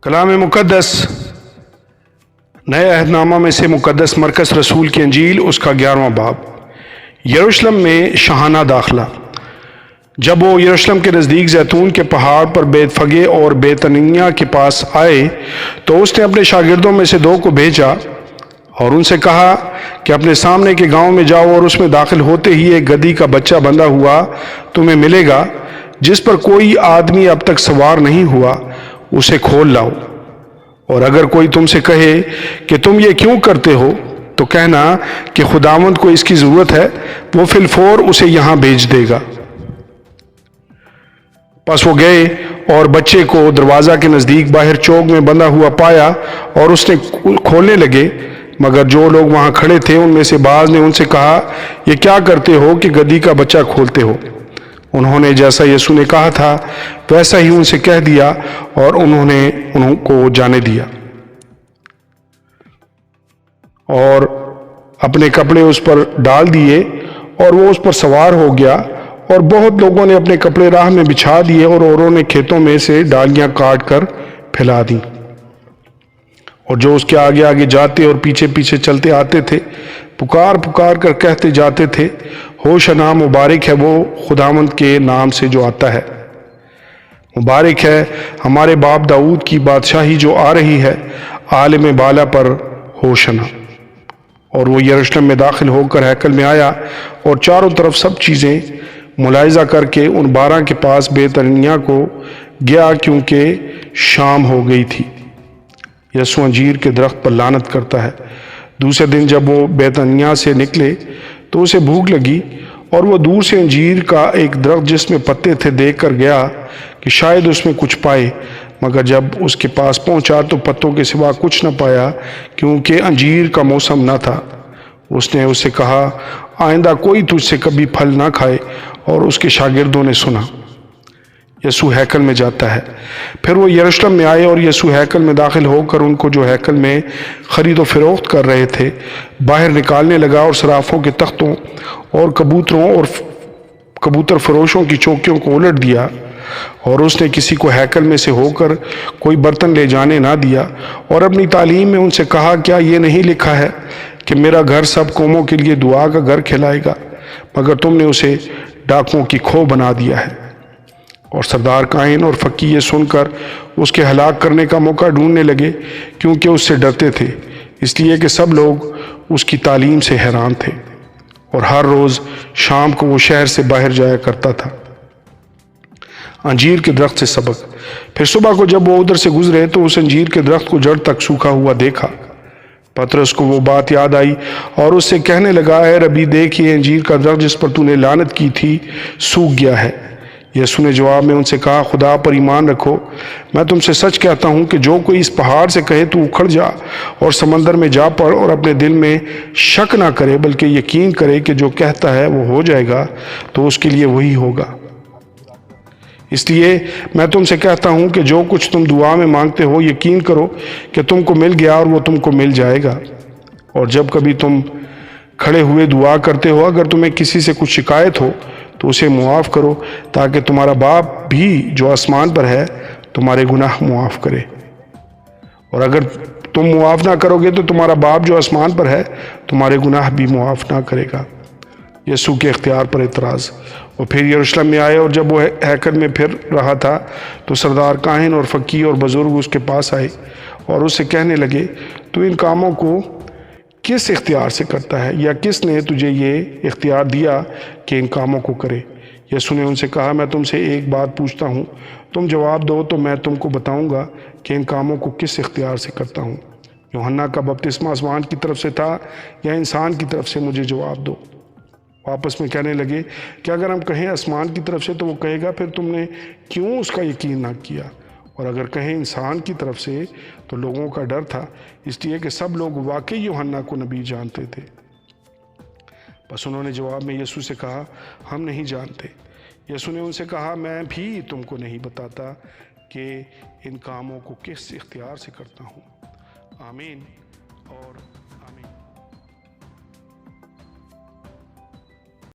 کلام مقدس نئے عہد نامہ میں سے مقدس مرکز رسول کی انجیل اس کا 11واں باب۔ یروشلم میں شاہانہ داخلہ۔ جب وہ یروشلم کے نزدیک زیتون کے پہاڑ پر بیت فگے اور بیت عنیہ کے پاس آئے تو اس نے اپنے شاگردوں میں سے 2 کو بھیجا اور ان سے کہا کہ اپنے سامنے کے گاؤں میں جاؤ اور اس میں داخل ہوتے ہی ایک گدھی کا بچہ بندھا ہوا تمہیں ملے گا جس پر کوئی آدمی اب تک سوار نہیں ہوا، اسے کھول لاؤ۔ اور اگر کوئی تم سے کہے کہ تم یہ کیوں کرتے ہو تو کہنا کہ خداوند کو اس کی ضرورت ہے، وہ فی الفور اسے یہاں بھیج دے گا۔ پس وہ گئے اور بچے کو دروازہ کے نزدیک باہر چوک میں بندھا ہوا پایا اور اس نے کھولنے لگے، مگر جو لوگ وہاں کھڑے تھے ان میں سے بعض نے ان سے کہا، یہ کیا کرتے ہو کہ گدھی کا بچہ کھولتے ہو؟ انہوں نے جیسا یسوع نے کہا تھا ویسا ہی ان سے کہہ دیا اور انہوں نے ان کو جانے دیا اور اپنے کپڑے اس پر ڈال دیے اور وہ اس پر سوار ہو گیا۔ اور بہت لوگوں نے اپنے کپڑے راہ میں بچھا دیے اور اوروں نے کھیتوں میں سے ڈالیاں کاٹ کر پھیلا دیں، اور جو اس کے آگے آگے جاتے اور پیچھے پیچھے چلتے آتے تھے پکار پکار کر کہتے جاتے تھے، ہوشنا، مبارک ہے وہ خداوند کے نام سے جو آتا ہے، مبارک ہے ہمارے باپ داؤد کی بادشاہی جو آ رہی ہے، عالم بالا پر ہوشنا۔ اور وہ یروشلم میں داخل ہو کر ہیکل میں آیا اور چاروں طرف سب چیزیں ملاحظہ کر کے ان 12 کے پاس بیت عنیہ کو گیا، کیونکہ شام ہو گئی تھی۔ یسوع انجیر کے درخت پر لعنت کرتا ہے۔ دوسرے دن جب وہ بیت عنیہ سے نکلے تو اسے بھوک لگی، اور وہ دور سے انجیر کا ایک درخت جس میں پتے تھے دیکھ کر گیا کہ شاید اس میں کچھ پائے، مگر جب اس کے پاس پہنچا تو پتوں کے سوا کچھ نہ پایا، کیونکہ انجیر کا موسم نہ تھا۔ اس نے اسے کہا، آئندہ کوئی تجھ سے کبھی پھل نہ کھائے، اور اس کے شاگردوں نے سنا۔ یسوع ہیکل میں جاتا ہے۔ پھر وہ یروشلم میں آئے اور یسوع ہیکل میں داخل ہو کر ان کو جو ہیکل میں خرید و فروخت کر رہے تھے باہر نکالنے لگا، اور صرافوں کے تختوں اور کبوتروں اور کبوتر فروشوں کی چوکیوں کو الٹ دیا، اور اس نے کسی کو ہیکل میں سے ہو کر کوئی برتن لے جانے نہ دیا، اور اپنی تعلیم میں ان سے کہا، کیا یہ نہیں لکھا ہے کہ میرا گھر سب قوموں کے لیے دعا کا گھر کھلائے گا؟ مگر تم نے اسے ڈاکوؤں کی کھو بنا دیا ہے۔ اور سردار کاہن اور فقی یہ سن کر اس کے ہلاک کرنے کا موقع ڈھونڈنے لگے، کیونکہ اس سے ڈرتے تھے، اس لیے کہ سب لوگ اس کی تعلیم سے حیران تھے۔ اور ہر روز شام کو وہ شہر سے باہر جایا کرتا تھا۔ انجیر کے درخت سے سبق۔ پھر صبح کو جب وہ ادھر سے گزرے تو اس انجیر کے درخت کو جڑ تک سوکھا ہوا دیکھا۔ پطرس کو وہ بات یاد آئی اور اس سے کہنے لگا، اے ربی، دیکھ، یہ انجیر کا درخت جس پر تو نے لعنت کی تھی سوکھ گیا ہے۔ یسوع نے جواب میں ان سے کہا، خدا پر ایمان رکھو، میں تم سے سچ کہتا ہوں کہ جو کوئی اس پہاڑ سے کہے تو اکھڑ جا اور سمندر میں جا پڑ، اور اپنے دل میں شک نہ کرے بلکہ یقین کرے کہ جو کہتا ہے وہ ہو جائے گا، تو اس کے لیے وہی ہوگا۔ اس لیے میں تم سے کہتا ہوں کہ جو کچھ تم دعا میں مانگتے ہو، یقین کرو کہ تم کو مل گیا اور وہ تم کو مل جائے گا۔ اور جب کبھی تم کھڑے ہوئے دعا کرتے ہو، اگر تمہیں کسی سے کچھ شکایت ہو تو اسے معاف کرو، تاکہ تمہارا باپ بھی جو آسمان پر ہے تمہارے گناہ معاف کرے۔ اور اگر تم معاف نہ کرو گے تو تمہارا باپ جو آسمان پر ہے تمہارے گناہ بھی معاف نہ کرے گا۔ یسوع کے اختیار پر اعتراض۔ وہ پھر یروشلم میں آئے، اور جب وہ ہیکل میں پھر رہا تھا تو سردار کاہن اور فقی اور بزرگ اس کے پاس آئے اور اس سے کہنے لگے، تو ان کاموں کو کس اختیار سے کرتا ہے، یا کس نے تجھے یہ اختیار دیا کہ ان کاموں کو کرے؟ یسوع نے ان سے کہا، میں تم سے ایک بات پوچھتا ہوں، تم جواب دو تو میں تم کو بتاؤں گا کہ ان کاموں کو کس اختیار سے کرتا ہوں۔ یوحنا کا بپتسمہ آسمان کی طرف سے تھا یا انسان کی طرف سے؟ مجھے جواب دو۔ آپس میں کہنے لگے کہ اگر ہم کہیں آسمان کی طرف سے تو وہ کہے گا، پھر تم نے کیوں اس کا یقین نہ کیا؟ اور اگر کہیں انسان کی طرف سے تو لوگوں کا ڈر تھا، اس لیے کہ سب لوگ واقعی یوحنا کو نبی جانتے تھے۔ بس انہوں نے جواب میں یسوع سے کہا، ہم نہیں جانتے۔ یسوع نے ان سے کہا، میں بھی تم کو نہیں بتاتا کہ ان کاموں کو کس اختیار سے کرتا ہوں۔ آمین۔ اور